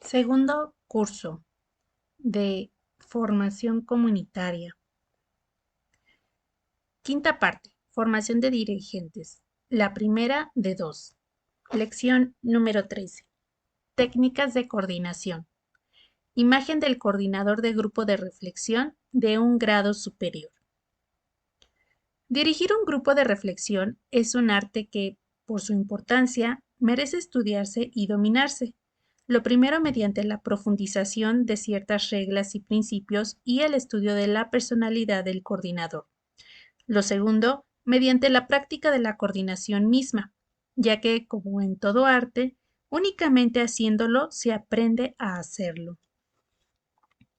Segundo curso de formación comunitaria. Quinta parte, formación de dirigentes. La primera de dos. Lección número 13. Técnicas de coordinación. Imagen del coordinador de grupo de reflexión de un grado superior. Dirigir un grupo de reflexión es un arte que, por su importancia, merece estudiarse y dominarse. Lo primero mediante la profundización de ciertas reglas y principios y el estudio de la personalidad del coordinador. Lo segundo, mediante la práctica de la coordinación misma, ya que, como en todo arte, únicamente haciéndolo se aprende a hacerlo.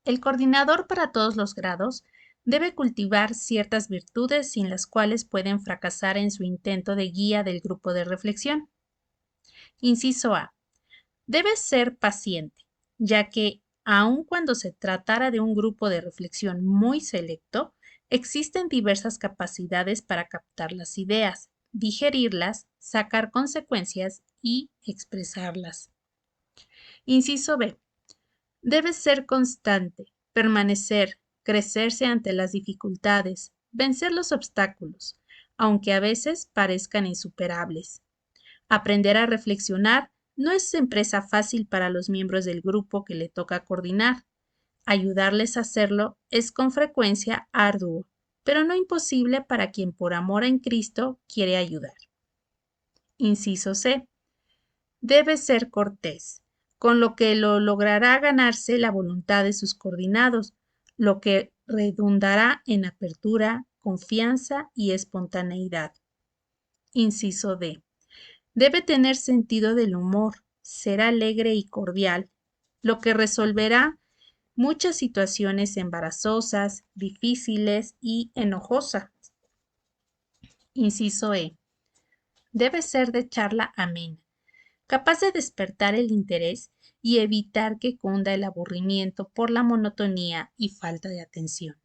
El coordinador para todos los grados debe cultivar ciertas virtudes sin las cuales pueden fracasar en su intento de guía del grupo de reflexión. Inciso A. Debe ser paciente, ya que, aun cuando se tratara de un grupo de reflexión muy selecto, existen diversas capacidades para captar las ideas, digerirlas, sacar consecuencias y expresarlas. Inciso B. Debe ser constante, permanecer, crecerse ante las dificultades, vencer los obstáculos, aunque a veces parezcan insuperables. Aprender a reflexionar no es empresa fácil para los miembros del grupo que le toca coordinar. Ayudarles a hacerlo es con frecuencia arduo, pero no imposible para quien por amor en Cristo quiere ayudar. Inciso C. Debe ser cortés, con lo que lo logrará ganarse la voluntad de sus coordinados, lo que redundará en apertura, confianza y espontaneidad. Inciso D. Debe tener sentido del humor, ser alegre y cordial, lo que resolverá muchas situaciones embarazosas, difíciles y enojosas. Inciso E. Debe ser de charla amena, capaz de despertar el interés y evitar que cunda el aburrimiento por la monotonía y falta de atención.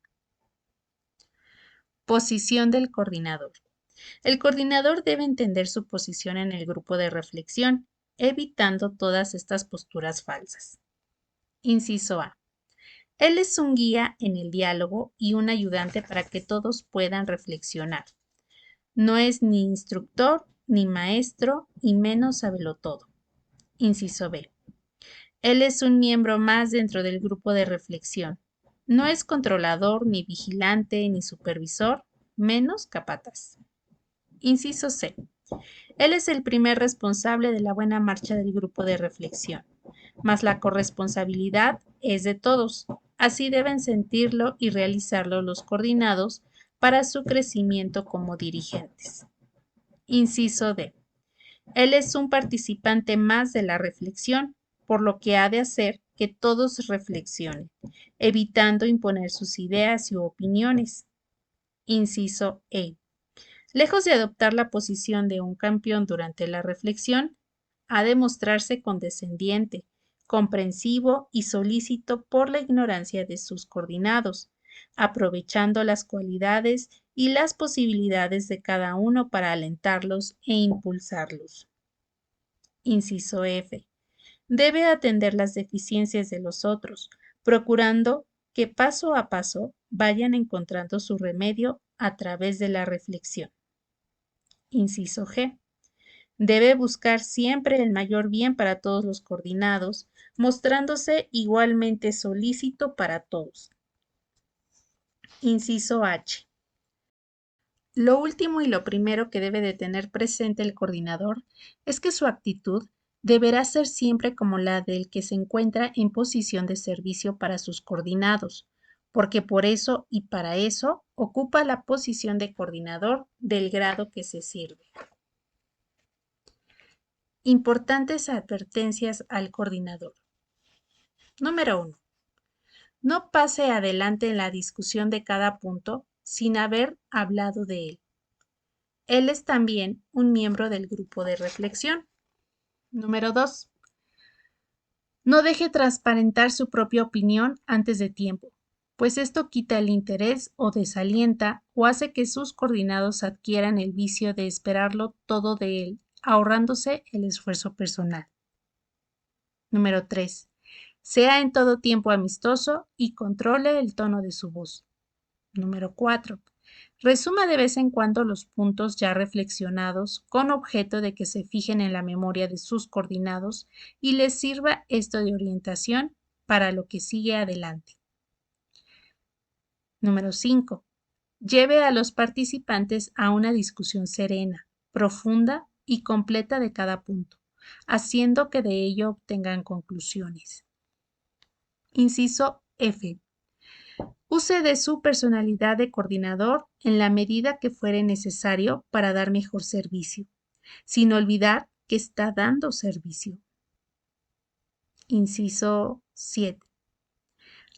Posición del coordinador. El coordinador debe entender su posición en el grupo de reflexión, evitando todas estas posturas falsas. Inciso A. Él es un guía en el diálogo y un ayudante para que todos puedan reflexionar. No es ni instructor ni maestro y menos sabelotodo. Inciso B. Él es un miembro más dentro del grupo de reflexión. No es controlador, ni vigilante, ni supervisor, menos capataz. Inciso C. Él es el primer responsable de la buena marcha del grupo de reflexión, mas la corresponsabilidad es de todos. Así deben sentirlo y realizarlo los coordinados para su crecimiento como dirigentes. Inciso D. Él es un participante más de la reflexión, por lo que ha de hacer que todos reflexionen, evitando imponer sus ideas y opiniones. Inciso E. Lejos de adoptar la posición de un campeón durante la reflexión, ha de mostrarse condescendiente, comprensivo y solícito por la ignorancia de sus coordinados, aprovechando las cualidades y las posibilidades de cada uno para alentarlos e impulsarlos. Inciso F. Debe atender las deficiencias de los otros, procurando que paso a paso vayan encontrando su remedio a través de la reflexión. Inciso G. Debe buscar siempre el mayor bien para todos los coordinados, mostrándose igualmente solícito para todos. Inciso H. Lo último y lo primero que debe de tener presente el coordinador es que su actitud deberá ser siempre como la del que se encuentra en posición de servicio para sus coordinados, porque por eso y para eso ocupa la posición de coordinador del grado que se sirve. Importantes advertencias al coordinador. Número 1. No pase adelante en la discusión de cada punto sin haber hablado de él. Él es también un miembro del grupo de reflexión. Número 2. No deje transparentar su propia opinión antes de tiempo, pues esto quita el interés o desalienta o hace que sus coordinados adquieran el vicio de esperarlo todo de él, ahorrándose el esfuerzo personal. Número 3. Sea en todo tiempo amistoso y controle el tono de su voz. Número 4. Resuma de vez en cuando los puntos ya reflexionados con objeto de que se fijen en la memoria de sus coordinados y les sirva esto de orientación para lo que sigue adelante. Número 5. Lleve a los participantes a una discusión serena, profunda y completa de cada punto, haciendo que de ello obtengan conclusiones. Inciso F. Use de su personalidad de coordinador en la medida que fuere necesario para dar mejor servicio, sin olvidar que está dando servicio. Inciso 7.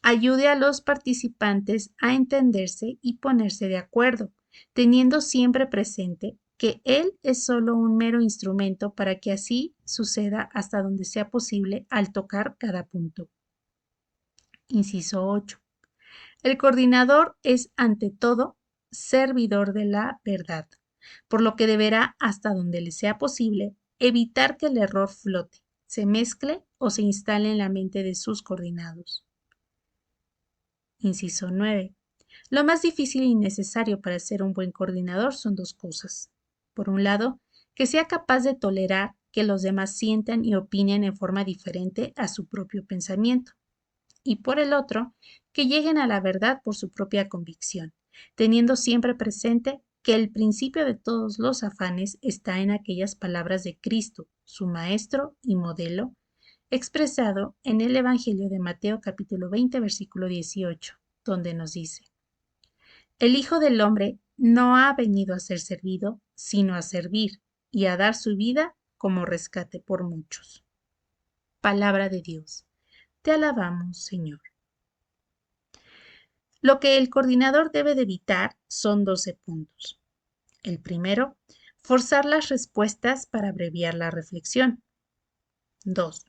Ayude a los participantes a entenderse y ponerse de acuerdo, teniendo siempre presente que él es solo un mero instrumento para que así suceda hasta donde sea posible al tocar cada punto. Inciso 8. El coordinador es, ante todo, servidor de la verdad, por lo que deberá, hasta donde le sea posible, evitar que el error flote, se mezcle o se instale en la mente de sus coordinados. Inciso 9. Lo más difícil y necesario para ser un buen coordinador son dos cosas. Por un lado, que sea capaz de tolerar que los demás sientan y opinen en forma diferente a su propio pensamiento. Y por el otro, que lleguen a la verdad por su propia convicción, teniendo siempre presente que el principio de todos los afanes está en aquellas palabras de Cristo, su Maestro y modelo, expresado en el Evangelio de Mateo capítulo 20, versículo 18, donde nos dice: El Hijo del Hombre no ha venido a ser servido, sino a servir y a dar su vida como rescate por muchos. Palabra de Dios. Te alabamos, Señor. Lo que el coordinador debe de evitar son 12 puntos. El primero, forzar las respuestas para abreviar la reflexión. 2.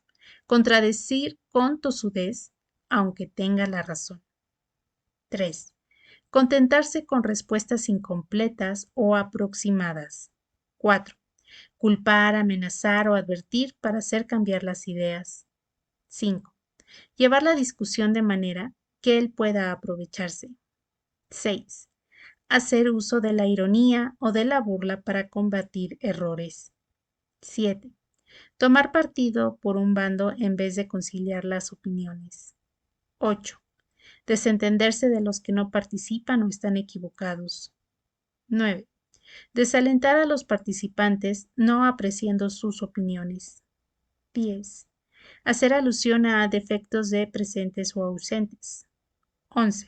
Contradecir con tosudez, aunque tenga la razón. 3. Contentarse con respuestas incompletas o aproximadas. 4. Culpar, amenazar o advertir para hacer cambiar las ideas. 5. Llevar la discusión de manera que él pueda aprovecharse. 6. Hacer uso de la ironía o de la burla para combatir errores. 7. Tomar partido por un bando en vez de conciliar las opiniones. 8. Desentenderse de los que no participan o están equivocados. 9. Desalentar a los participantes no apreciando sus opiniones. 10. Hacer alusión a defectos de presentes o ausentes. 11.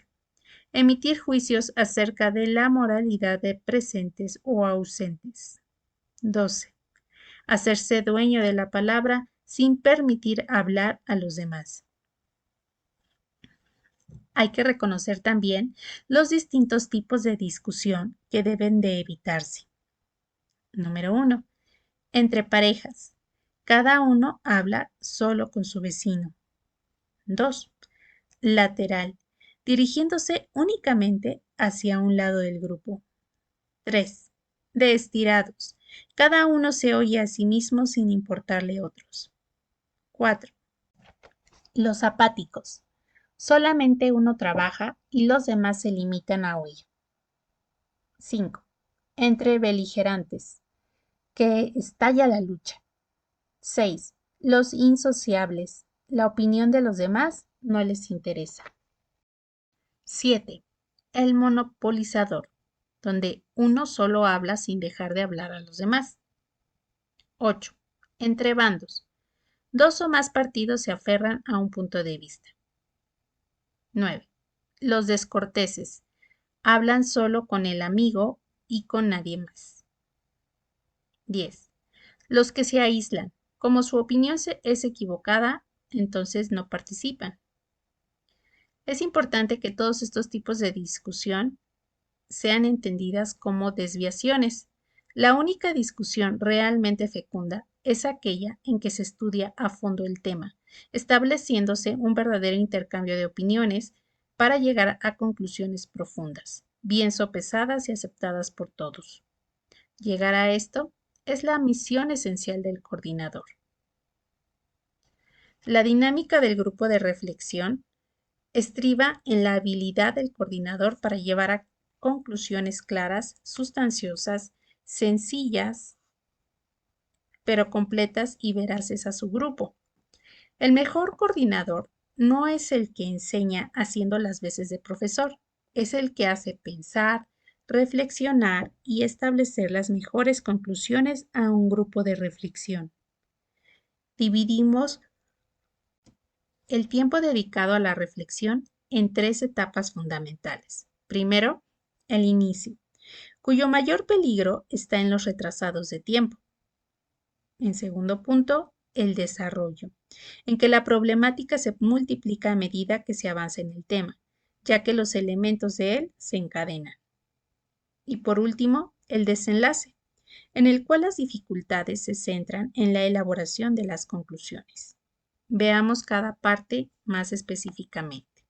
Emitir juicios acerca de la moralidad de presentes o ausentes. 12. Hacerse dueño de la palabra sin permitir hablar a los demás. Hay que reconocer también los distintos tipos de discusión que deben de evitarse. Número 1. Entre parejas. Cada uno habla solo con su vecino. 2. Lateral, dirigiéndose únicamente hacia un lado del grupo. 3. De estirados. Cada uno se oye a sí mismo sin importarle otros. 4. Los apáticos. Solamente uno trabaja y los demás se limitan a oír. 5. Entre beligerantes. Que estalla la lucha. 6. Los insociables. La opinión de los demás no les interesa. 7. El monopolizador, donde uno solo habla sin dejar de hablar a los demás. 8. Entre bandos. Dos o más partidos se aferran a un punto de vista. 9. Los descorteses. Hablan solo con el amigo y con nadie más. 10. Los que se aíslan. Como su opinión es equivocada, entonces no participan. Es importante que todos estos tipos de discusión sean entendidas como desviaciones. La única discusión realmente fecunda es aquella en que se estudia a fondo el tema, estableciéndose un verdadero intercambio de opiniones para llegar a conclusiones profundas, bien sopesadas y aceptadas por todos. Llegar a esto es la misión esencial del coordinador. La dinámica del grupo de reflexión estriba en la habilidad del coordinador para llevar a conclusiones claras, sustanciosas, sencillas, pero completas y veraces a su grupo. El mejor coordinador no es el que enseña haciendo las veces de profesor, es el que hace pensar, reflexionar y establecer las mejores conclusiones a un grupo de reflexión. Dividimos el tiempo dedicado a la reflexión en tres etapas fundamentales. Primero, el inicio, cuyo mayor peligro está en los retrasados de tiempo. En segundo punto, el desarrollo, en que la problemática se multiplica a medida que se avanza en el tema, ya que los elementos de él se encadenan. Y por último, el desenlace, en el cual las dificultades se centran en la elaboración de las conclusiones. Veamos cada parte más específicamente.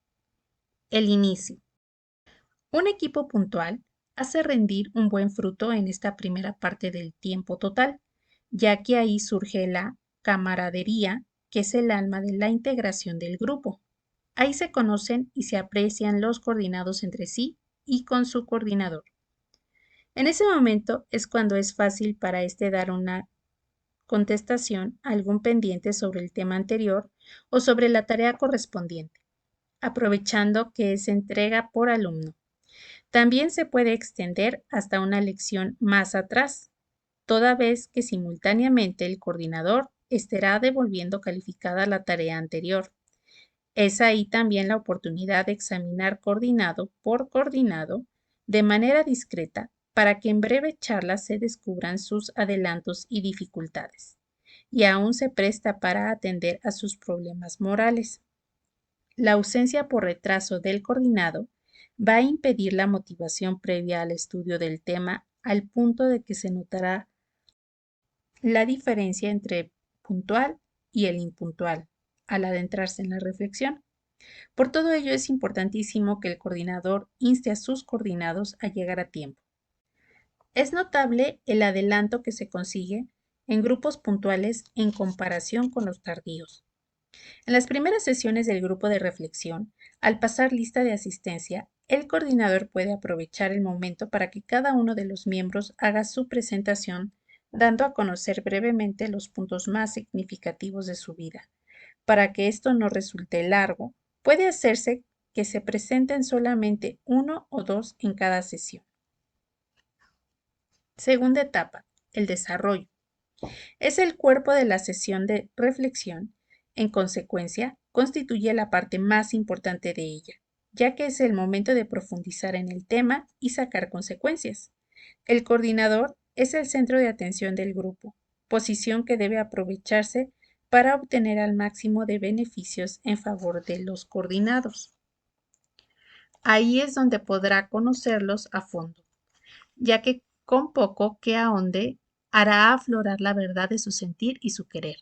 El inicio. Un equipo puntual hace rendir un buen fruto en esta primera parte del tiempo total, ya que ahí surge la camaradería, que es el alma de la integración del grupo. Ahí se conocen y se aprecian los coordinados entre sí y con su coordinador. En ese momento es cuando es fácil para este dar una contestación a algún pendiente sobre el tema anterior o sobre la tarea correspondiente, aprovechando que es entrega por alumno. También se puede extender hasta una lección más atrás, toda vez que simultáneamente el coordinador estará devolviendo calificada la tarea anterior. Es ahí también la oportunidad de examinar coordinado por coordinado de manera discreta para que en breve charla se descubran sus adelantos y dificultades, y aún se presta para atender a sus problemas morales. La ausencia por retraso del coordinado va a impedir la motivación previa al estudio del tema al punto de que se notará la diferencia entre puntual y el impuntual al adentrarse en la reflexión. Por todo ello es importantísimo que el coordinador inste a sus coordinados a llegar a tiempo. Es notable el adelanto que se consigue en grupos puntuales en comparación con los tardíos. En las primeras sesiones del grupo de reflexión, al pasar lista de asistencia, el coordinador puede aprovechar el momento para que cada uno de los miembros haga su presentación, dando a conocer brevemente los puntos más significativos de su vida. Para que esto no resulte largo, puede hacerse que se presenten solamente uno o dos en cada sesión. Segunda etapa, el desarrollo. Es el cuerpo de la sesión de reflexión. En consecuencia, constituye la parte más importante de ella, ya que es el momento de profundizar en el tema y sacar consecuencias. El coordinador es el centro de atención del grupo, posición que debe aprovecharse para obtener al máximo de beneficios en favor de los coordinados. Ahí es donde podrá conocerlos a fondo, ya que con poco que ahonde hará aflorar la verdad de su sentir y su querer.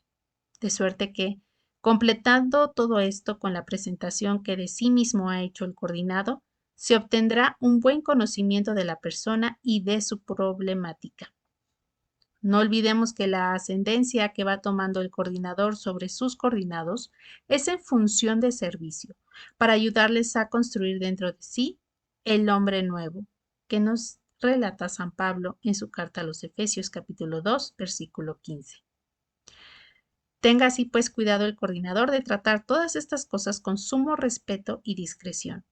De suerte que, completando todo esto con la presentación que de sí mismo ha hecho el coordinado, se obtendrá un buen conocimiento de la persona y de su problemática. No olvidemos que la ascendencia que va tomando el coordinador sobre sus coordinados es en función de servicio, para ayudarles a construir dentro de sí el hombre nuevo, que nos relata San Pablo en su carta a los Efesios capítulo 2, versículo 15. Tenga así pues cuidado el coordinador de tratar todas estas cosas con sumo respeto y discreción,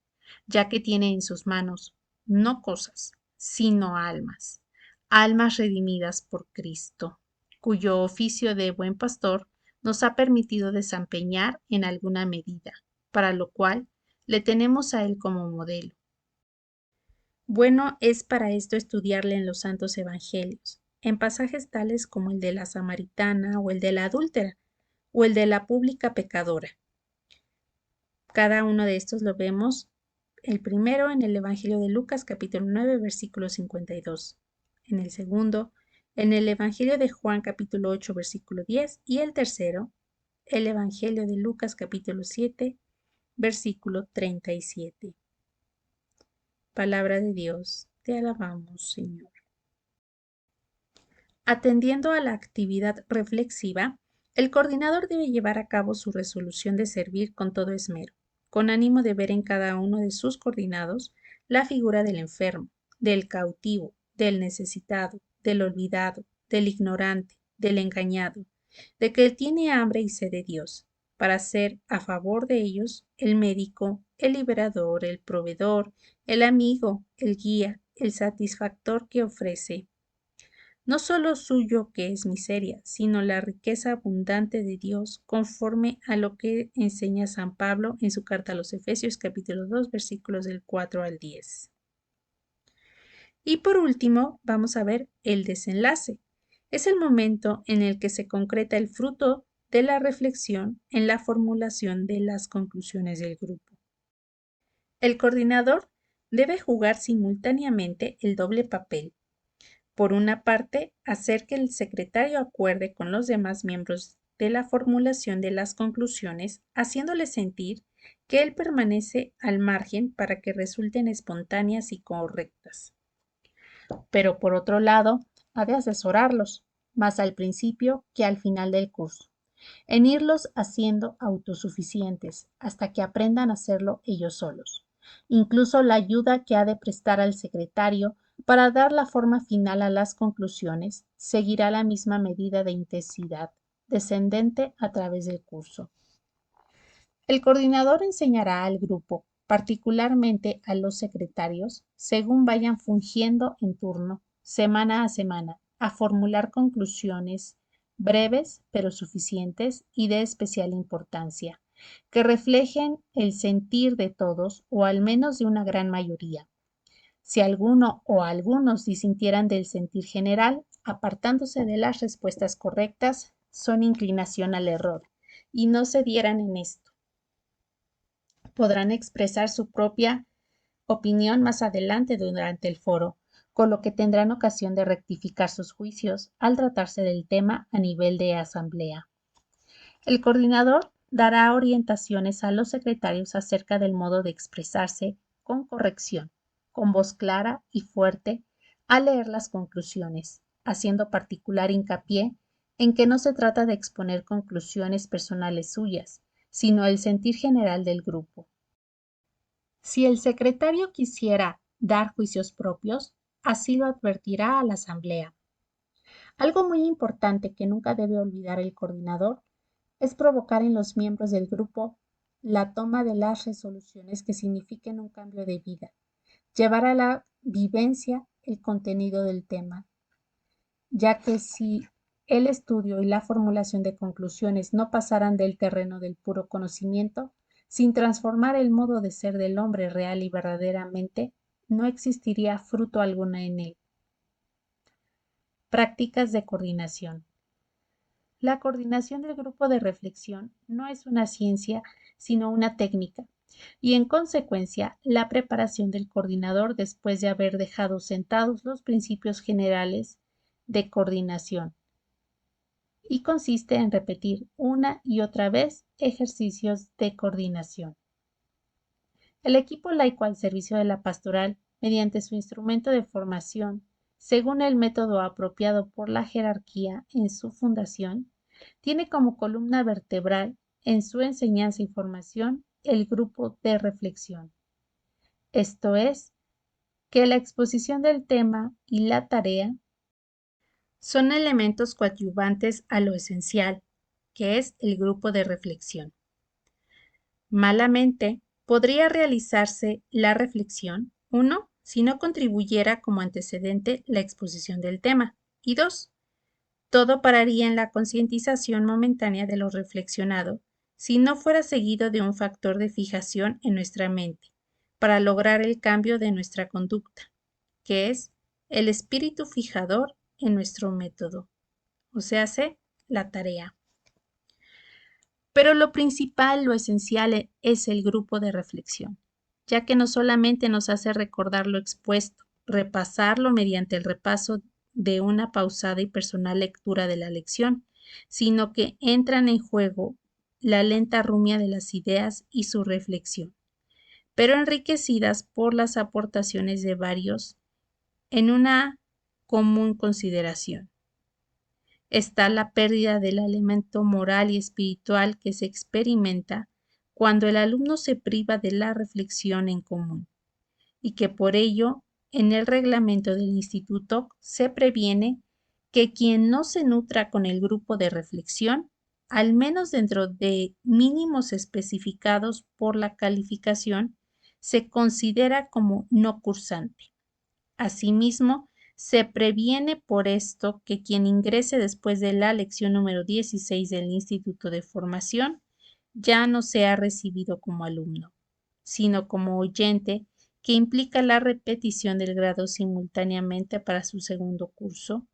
ya que tiene en sus manos no cosas, sino almas, almas redimidas por Cristo, cuyo oficio de buen pastor nos ha permitido desempeñar en alguna medida, para lo cual le tenemos a Él como modelo. Bueno es para esto estudiarle en los santos evangelios, en pasajes tales como el de la samaritana o el de la adúltera, o el de la pública pecadora. Cada uno de estos lo vemos, el primero en el Evangelio de Lucas capítulo 9 versículo 52, en el segundo en el Evangelio de Juan capítulo 8 versículo 10 y el tercero el Evangelio de Lucas capítulo 7 versículo 37. Palabra de Dios, te alabamos, Señor. Atendiendo a la actividad reflexiva, El coordinador debe llevar a cabo su resolución de servir con todo esmero, con ánimo de ver en cada uno de sus coordinados la figura del enfermo, del cautivo, del necesitado, del olvidado, del ignorante, del engañado, de que tiene hambre y sed de Dios, para ser a favor de ellos el médico, el liberador, el proveedor, el amigo, el guía, el satisfactor que ofrece no solo suyo que es miseria, sino la riqueza abundante de Dios, conforme a lo que enseña San Pablo en su carta a los Efesios capítulo 2 versículos del 4 al 10. Y por último, vamos a ver el desenlace. Es el momento en el que se concreta el fruto de la reflexión en la formulación de las conclusiones del grupo. El coordinador debe jugar simultáneamente el doble papel. Por una parte, hacer que el secretario acuerde con los demás miembros de la formulación de las conclusiones, haciéndole sentir que él permanece al margen para que resulten espontáneas y correctas. Pero por otro lado, ha de asesorarlos, más al principio que al final del curso, en irlos haciendo autosuficientes hasta que aprendan a hacerlo ellos solos. Incluso la ayuda que ha de prestar al secretario para dar la forma final a las conclusiones seguirá la misma medida de intensidad descendente a través del curso. El coordinador enseñará al grupo, particularmente a los secretarios, según vayan fungiendo en turno, semana a semana, a formular conclusiones breves pero suficientes y de especial importancia, que reflejen el sentir de todos o al menos de una gran mayoría. Si alguno o algunos disintieran del sentir general, apartándose de las respuestas correctas, son inclinación al error, y no cedieran en esto. Podrán expresar su propia opinión más adelante durante el foro, con lo que tendrán ocasión de rectificar sus juicios al tratarse del tema a nivel de asamblea. El coordinador dará orientaciones a los secretarios acerca del modo de expresarse con corrección, con voz clara y fuerte, al leer las conclusiones, haciendo particular hincapié en que no se trata de exponer conclusiones personales suyas, sino el sentir general del grupo. Si el secretario quisiera dar juicios propios, así lo advertirá a la asamblea. Algo muy importante que nunca debe olvidar el coordinador es provocar en los miembros del grupo la toma de las resoluciones que signifiquen un cambio de vida, llevar a la vivencia el contenido del tema, ya que si el estudio y la formulación de conclusiones no pasaran del terreno del puro conocimiento, sin transformar el modo de ser del hombre real y verdaderamente, no existiría fruto alguno en él. Prácticas de coordinación. La coordinación del grupo de reflexión no es una ciencia, sino una técnica, y en consecuencia, la preparación del coordinador después de haber dejado sentados los principios generales de coordinación, y consiste en repetir una y otra vez ejercicios de coordinación. El equipo laico al servicio de la pastoral, mediante su instrumento de formación, según el método apropiado por la jerarquía en su fundación, tiene como columna vertebral en su enseñanza y formación el grupo de reflexión. Esto es, que la exposición del tema y la tarea son elementos coadyuvantes a lo esencial, que es el grupo de reflexión. Malamente, podría realizarse la reflexión, 1, si no contribuyera como antecedente la exposición del tema, y 2, todo pararía en la concientización momentánea de lo reflexionado si no fuera seguido de un factor de fijación en nuestra mente para lograr el cambio de nuestra conducta, que es el espíritu fijador en nuestro método, o sea, la tarea. Pero lo principal, lo esencial es el grupo de reflexión, ya que no solamente nos hace recordar lo expuesto, repasarlo mediante el repaso de una pausada y personal lectura de la lección, sino que entran en juego la lenta rumia de las ideas y su reflexión, pero enriquecidas por las aportaciones de varios en una común consideración. está la pérdida del elemento moral y espiritual que se experimenta cuando el alumno se priva de la reflexión en común, y que por ello en el reglamento del instituto se previene que quien no se nutra con el grupo de reflexión, al menos dentro de mínimos especificados por la calificación, se considera como no cursante. Asimismo, se previene por esto que quien ingrese después de la lección número 16 del Instituto de Formación ya no sea recibido como alumno, sino como oyente, que implica la repetición del grado simultáneamente para su segundo curso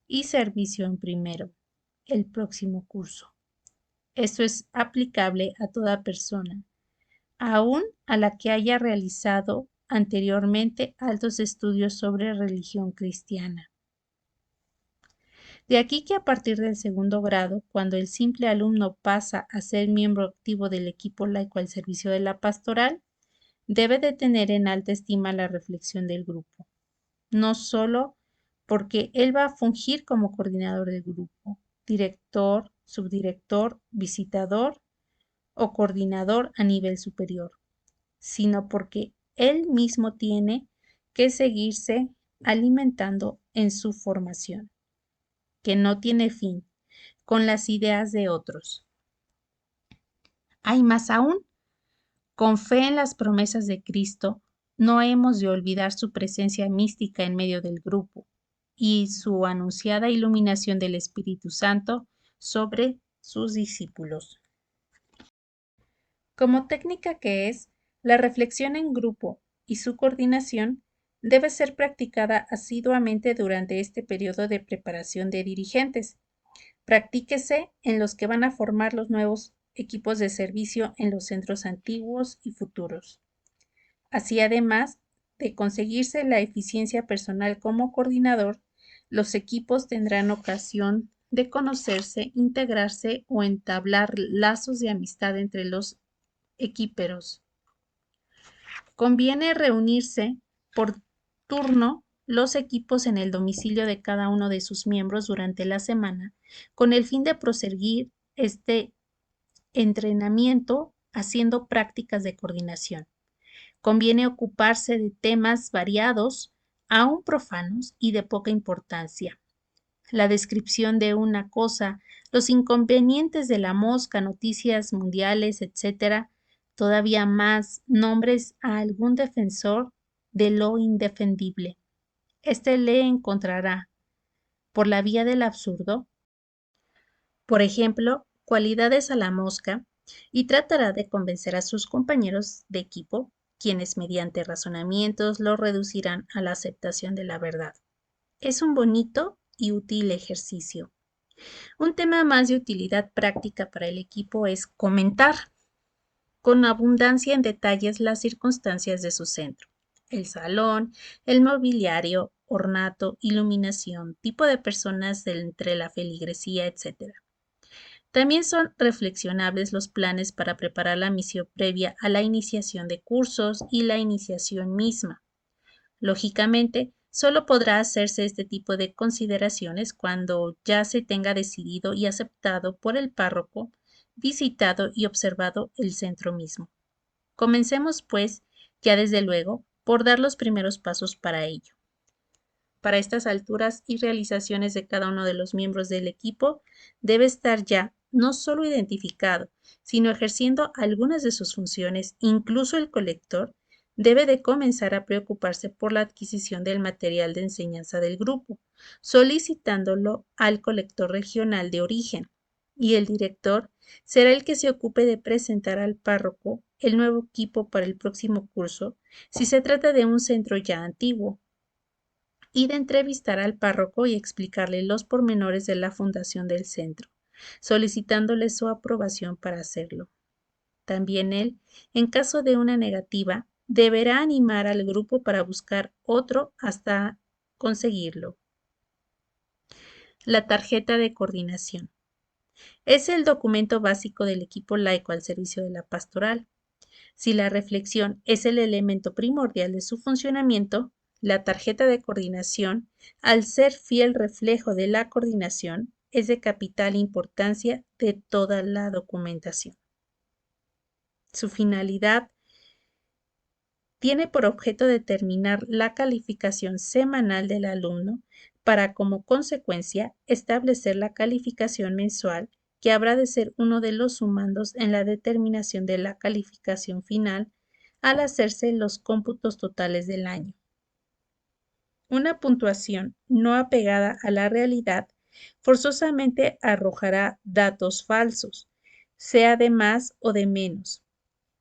y servicio en primero, el próximo curso. Esto es aplicable a toda persona, aún a la que haya realizado anteriormente altos estudios sobre religión cristiana. De aquí que a partir del segundo grado, cuando el simple alumno pasa a ser miembro activo del equipo laico al servicio de la pastoral, debe de tener en alta estima la reflexión del grupo, no solo porque él va a fungir como coordinador del grupo, director, subdirector, visitador o coordinador a nivel superior, sino porque él mismo tiene que seguirse alimentando en su formación, que no tiene fin, con las ideas de otros. Hay más aún, con fe en las promesas de Cristo, no hemos de olvidar su presencia mística en medio del grupo y su anunciada iluminación del Espíritu Santo sobre sus discípulos. Como técnica que es, la reflexión en grupo y su coordinación debe ser practicada asiduamente durante este periodo de preparación de dirigentes. Practíquese en los que van a formar los nuevos equipos de servicio en los centros antiguos y futuros. Así, además de conseguirse la eficiencia personal como coordinador, los equipos tendrán ocasión de conocerse, integrarse o entablar lazos de amistad entre los equiperos. Conviene reunirse por turno los equipos en el domicilio de cada uno de sus miembros durante la semana, con el fin de proseguir este entrenamiento haciendo prácticas de coordinación. Conviene ocuparse de temas variados, aún profanos y de poca importancia. La descripción de una cosa, los inconvenientes de la mosca, noticias mundiales, etc., todavía más nombres a algún defensor de lo indefendible. Este le encontrará, por la vía del absurdo, por ejemplo, cualidades a la mosca, y tratará de convencer a sus compañeros de equipo, quienes mediante razonamientos lo reducirán a la aceptación de la verdad. Es un bonito y útil ejercicio. Un tema más de utilidad práctica para el equipo es comentar con abundancia en detalles las circunstancias de su centro, el salón, el mobiliario, ornato, iluminación, tipo de personas entre la feligresía, etc. También son reflexionables los planes para preparar la misión previa a la iniciación de cursos y la iniciación misma. Lógicamente, solo podrá hacerse este tipo de consideraciones cuando ya se tenga decidido y aceptado por el párroco, visitado y observado el centro mismo. Comencemos, pues, ya desde luego, por dar los primeros pasos para ello. Para estas alturas y realizaciones de cada uno de los miembros del equipo, debe estar ya no solo identificado, sino ejerciendo algunas de sus funciones, incluso el colector, debe de comenzar a preocuparse por la adquisición del material de enseñanza del grupo, solicitándolo al colector regional de origen, y el director será el que se ocupe de presentar al párroco el nuevo equipo para el próximo curso, si se trata de un centro ya antiguo, y de entrevistar al párroco y explicarle los pormenores de la fundación del centro, solicitándole su aprobación para hacerlo. También él, en caso de una negativa, deberá animar al grupo para buscar otro hasta conseguirlo. La tarjeta de coordinación. Es el documento básico del equipo laico al servicio de la pastoral. Si la reflexión es el elemento primordial de su funcionamiento, la tarjeta de coordinación, al ser fiel reflejo de la coordinación, es de capital importancia de toda la documentación. Su finalidad tiene por objeto determinar la calificación semanal del alumno para, como consecuencia, establecer la calificación mensual que habrá de ser uno de los sumandos en la determinación de la calificación final al hacerse los cómputos totales del año. Una puntuación no apegada a la realidad forzosamente arrojará datos falsos, sea de más o de menos.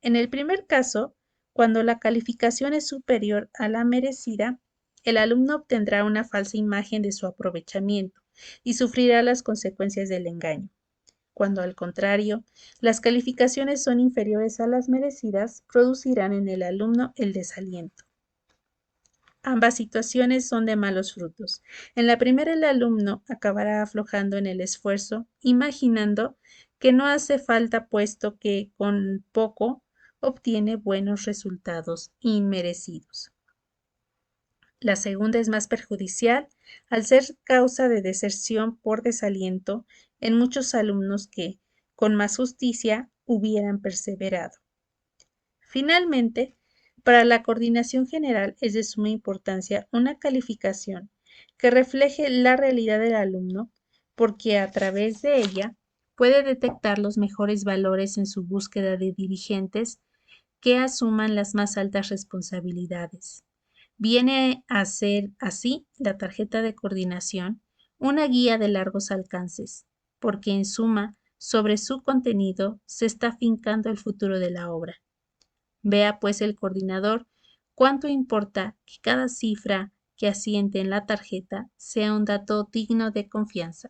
En el primer caso, cuando la calificación es superior a la merecida, el alumno obtendrá una falsa imagen de su aprovechamiento y sufrirá las consecuencias del engaño. Cuando, al contrario, las calificaciones son inferiores a las merecidas, producirán en el alumno el desaliento. Ambas situaciones son de malos frutos. En la primera, el alumno acabará aflojando en el esfuerzo, imaginando que no hace falta puesto que con poco obtiene buenos resultados inmerecidos. La segunda es más perjudicial al ser causa de deserción por desaliento en muchos alumnos que, con más justicia, hubieran perseverado. Finalmente, para la coordinación general es de suma importancia una calificación que refleje la realidad del alumno, porque a través de ella puede detectar los mejores valores en su búsqueda de dirigentes que asuman las más altas responsabilidades. Viene a ser así la tarjeta de coordinación una guía de largos alcances, porque en suma, sobre su contenido se está fincando el futuro de la obra. Vea pues el coordinador cuánto importa que cada cifra que asiente en la tarjeta sea un dato digno de confianza,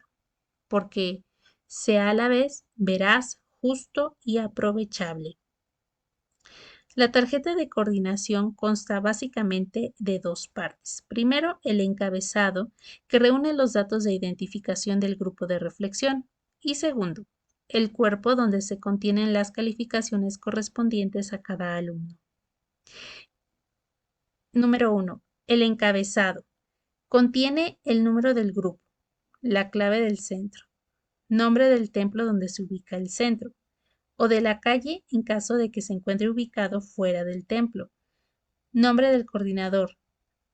porque sea a la vez veraz, justo y aprovechable. La tarjeta de coordinación consta básicamente de dos partes. Primero, el encabezado, que reúne los datos de identificación del grupo de reflexión. Y segundo, el cuerpo donde se contienen las calificaciones correspondientes a cada alumno. Número 1. El encabezado. Contiene el número del grupo, la clave del centro, nombre del templo donde se ubica el centro, o de la calle en caso de que se encuentre ubicado fuera del templo, nombre del coordinador,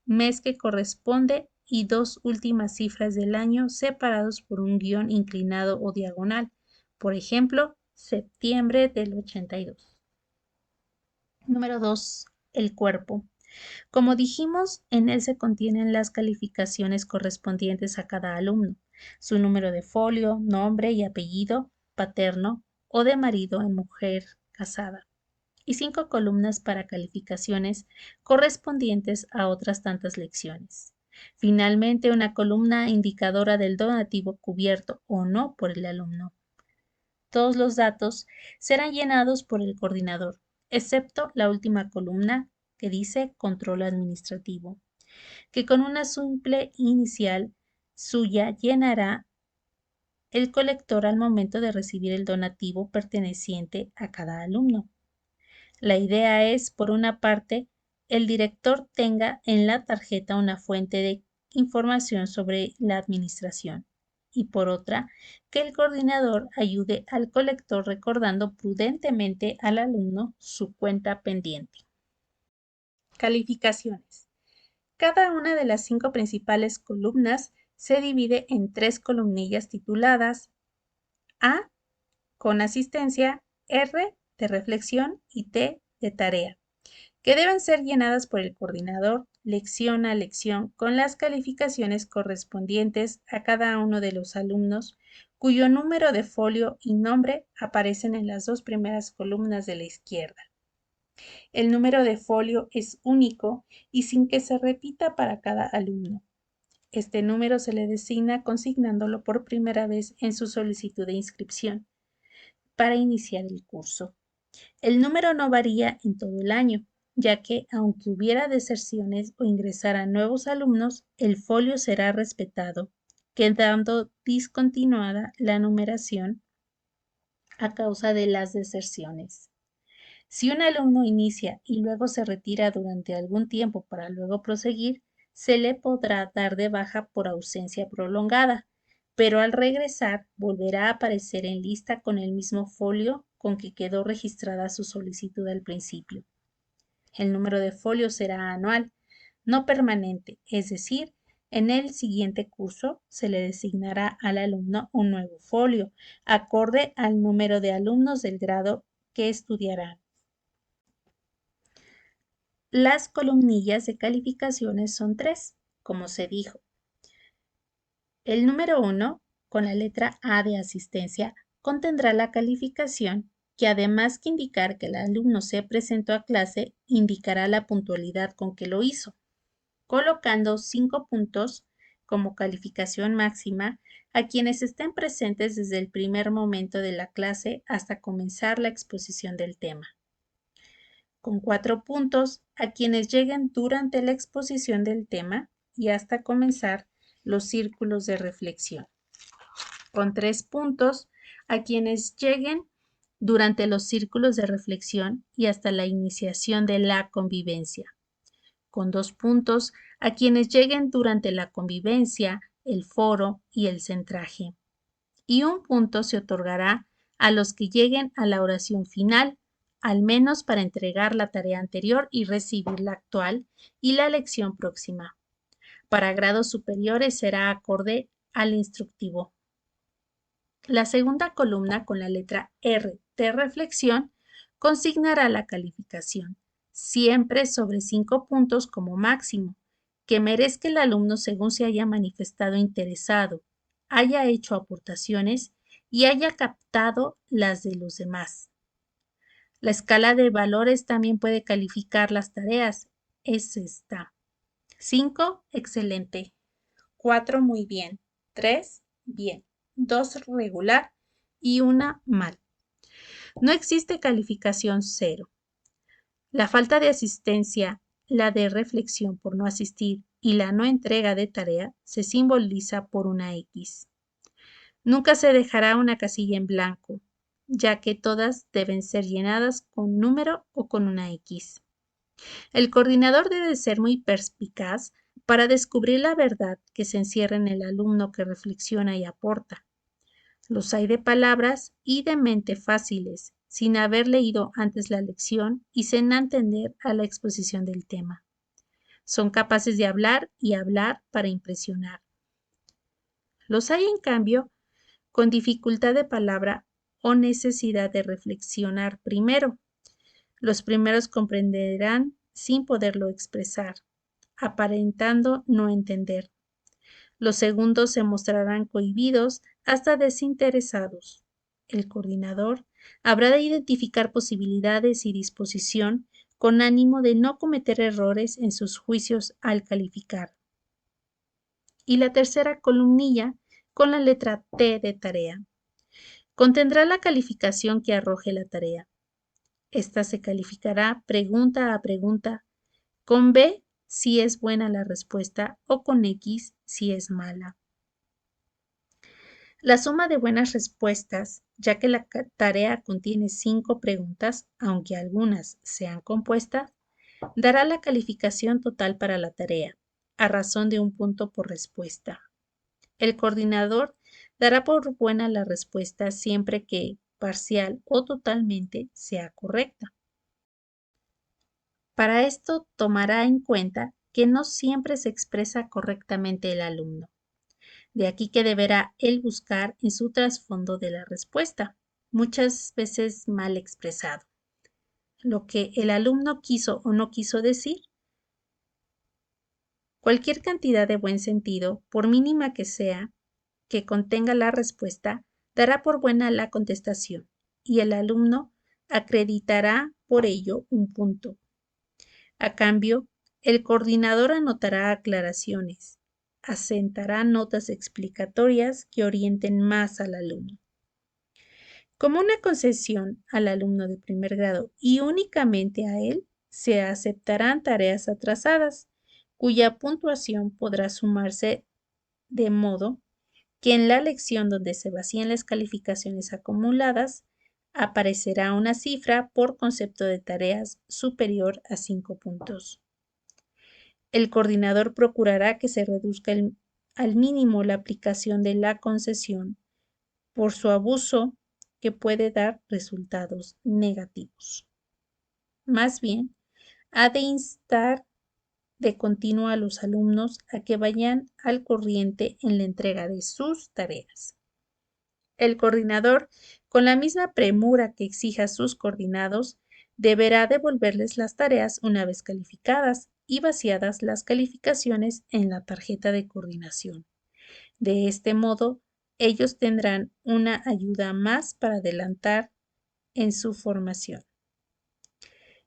mes que corresponde y dos últimas cifras del año separados por un guión inclinado o diagonal, por ejemplo, septiembre del 82. Número 2. El cuerpo. Como dijimos, en él se contienen las calificaciones correspondientes a cada alumno, su número de folio, nombre y apellido paterno o de marido en mujer casada, y 5 columnas para calificaciones correspondientes a otras tantas lecciones. Finalmente, una columna indicadora del donativo cubierto o no por el alumno. Todos los datos serán llenados por el coordinador, excepto la última columna que dice control administrativo, que con una simple inicial suya llenará el colector al momento de recibir el donativo perteneciente a cada alumno. La idea es, por una parte, el director tenga en la tarjeta una fuente de información sobre la administración y por otra, que el coordinador ayude al colector recordando prudentemente al alumno su cuenta pendiente. Calificaciones. Cada una de las 5 principales columnas se divide en 3 columnillas tituladas A, con asistencia, R, de reflexión y T, de tarea, que deben ser llenadas por el coordinador lección a lección con las calificaciones correspondientes a cada uno de los alumnos cuyo número de folio y nombre aparecen en las 2 primeras columnas de la izquierda. El número de folio es único y sin que se repita para cada alumno. Este número se le designa consignándolo por primera vez en su solicitud de inscripción para iniciar el curso. El número no varía en todo el año, ya que aunque hubiera deserciones o ingresaran nuevos alumnos, el folio será respetado, quedando discontinuada la numeración a causa de las deserciones. Si un alumno inicia y luego se retira durante algún tiempo para luego proseguir, se le podrá dar de baja por ausencia prolongada, pero al regresar volverá a aparecer en lista con el mismo folio con que quedó registrada su solicitud al principio. El número de folio será anual, no permanente, es decir, en el siguiente curso se le designará al alumno un nuevo folio, acorde al número de alumnos del grado que estudiarán. Las columnillas de calificaciones son 3, como se dijo. El número 1, con la letra A de asistencia, contendrá la calificación que además que indicar que el alumno se presentó a clase, indicará la puntualidad con que lo hizo, colocando 5 puntos como calificación máxima a quienes estén presentes desde el primer momento de la clase hasta comenzar la exposición del tema. Con 4 puntos a quienes lleguen durante la exposición del tema y hasta comenzar los círculos de reflexión. Con 3 puntos a quienes lleguen durante los círculos de reflexión y hasta la iniciación de la convivencia. Con 2 puntos a quienes lleguen durante la convivencia, el foro y el centraje. Y 1 punto se otorgará a los que lleguen a la oración final, al menos para entregar la tarea anterior y recibir la actual y la lección próxima. Para grados superiores será acorde al instructivo. La segunda columna con la letra R de reflexión consignará la calificación, siempre sobre 5 puntos como máximo, que merezca el alumno según se haya manifestado interesado, haya hecho aportaciones y haya captado las de los demás. La escala de valores también puede calificar las tareas. Es esta. 5, excelente. 4, muy bien. 3, bien. 2, regular y 1, mal. No existe calificación 0. La falta de asistencia, la de reflexión por no asistir y la no entrega de tarea se simboliza por una X. Nunca se dejará una casilla en blanco, ya que todas deben ser llenadas con número o con una X. El coordinador debe ser muy perspicaz para descubrir la verdad que se encierra en el alumno que reflexiona y aporta. Los hay de palabras y de mente fáciles, sin haber leído antes la lección y sin entender a la exposición del tema. Son capaces de hablar y hablar para impresionar. Los hay, en cambio, con dificultad de palabra o necesidad de reflexionar primero. Los primeros comprenderán sin poderlo expresar, aparentando no entender. Los segundos se mostrarán cohibidos hasta desinteresados. El coordinador habrá de identificar posibilidades y disposición con ánimo de no cometer errores en sus juicios al calificar. Y la tercera columnilla con la letra T de tarea. Contendrá la calificación que arroje la tarea. Esta se calificará pregunta a pregunta, con B si es buena la respuesta o con X si es mala. La suma de buenas respuestas, ya que la tarea contiene 5 preguntas, aunque algunas sean compuestas, dará la calificación total para la tarea, a razón de 1 punto por respuesta. El coordinador dará por buena la respuesta siempre que parcial o totalmente sea correcta. Para esto tomará en cuenta que no siempre se expresa correctamente el alumno. De aquí que deberá él buscar en su trasfondo de la respuesta, muchas veces mal expresado, lo que el alumno quiso o no quiso decir. Cualquier cantidad de buen sentido, por mínima que sea, que contenga la respuesta, dará por buena la contestación y el alumno acreditará por ello 1 punto. A cambio, el coordinador anotará aclaraciones, asentará notas explicatorias que orienten más al alumno. Como una concesión al alumno de primer grado y únicamente a él, se aceptarán tareas atrasadas, cuya puntuación podrá sumarse de modo que en la lección donde se vacíen las calificaciones acumuladas, aparecerá una cifra por concepto de tareas superior a 5 puntos. El coordinador procurará que se reduzca al mínimo la aplicación de la concesión por su abuso que puede dar resultados negativos. Más bien, ha de instar de continuo a los alumnos a que vayan al corriente en la entrega de sus tareas. El coordinador, con la misma premura que exija a sus coordinados, deberá devolverles las tareas una vez calificadas y vaciadas las calificaciones en la tarjeta de coordinación. De este modo, ellos tendrán una ayuda más para adelantar en su formación.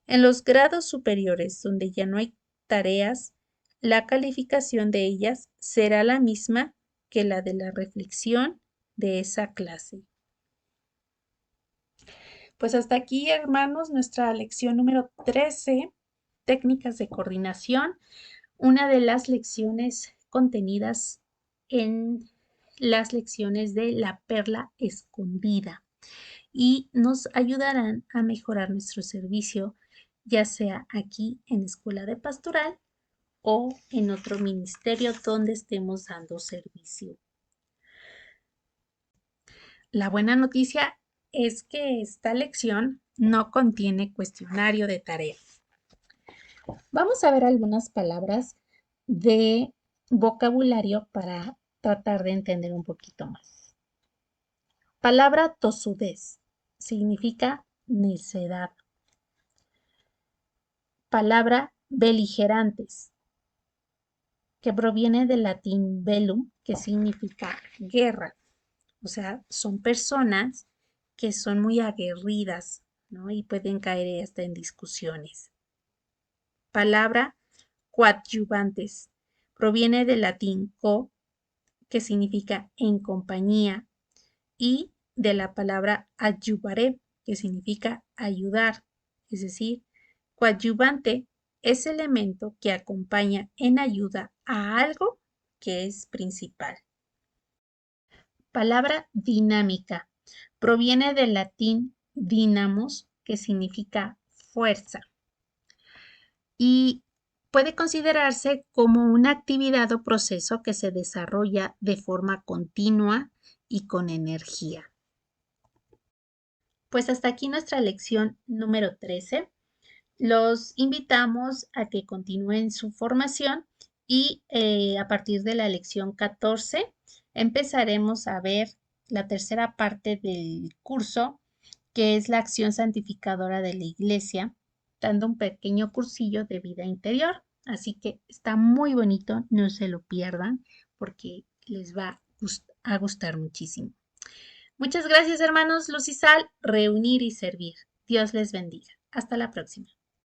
En los grados superiores, donde ya no hay tareas, la calificación de ellas será la misma que la de la reflexión de esa clase. Pues hasta aquí, hermanos, nuestra lección número 13, técnicas de coordinación, una de las lecciones contenidas en las lecciones de la perla escondida y nos ayudarán a mejorar nuestro servicio, ya sea aquí en Escuela de Pastoral o en otro ministerio donde estemos dando servicio. La buena noticia es que esta lección no contiene cuestionario de tarea. Vamos a ver algunas palabras de vocabulario para tratar de entender un poquito más. Palabra tosudez significa necedad. Palabra beligerantes, que proviene del latín bellum, que significa guerra. O sea, son personas que son muy aguerridas, ¿no? Y pueden caer hasta en discusiones. Palabra coadyuvantes, proviene del latín co, que significa en compañía, y de la palabra adyuvare, que significa ayudar, es decir, coadyuvante es elemento que acompaña en ayuda a algo que es principal. Palabra dinámica. Proviene del latín dynamos, que significa fuerza. Y puede considerarse como una actividad o proceso que se desarrolla de forma continua y con energía. Pues hasta aquí nuestra lección número 13. Los invitamos a que continúen su formación y a partir de la lección 14 empezaremos a ver la tercera parte del curso, que es la acción santificadora de la iglesia, dando un pequeño cursillo de vida interior. Así que está muy bonito, no se lo pierdan porque les va a gustar muchísimo. Muchas gracias, hermanos. Luz y Sal, reunir y servir. Dios les bendiga. Hasta la próxima.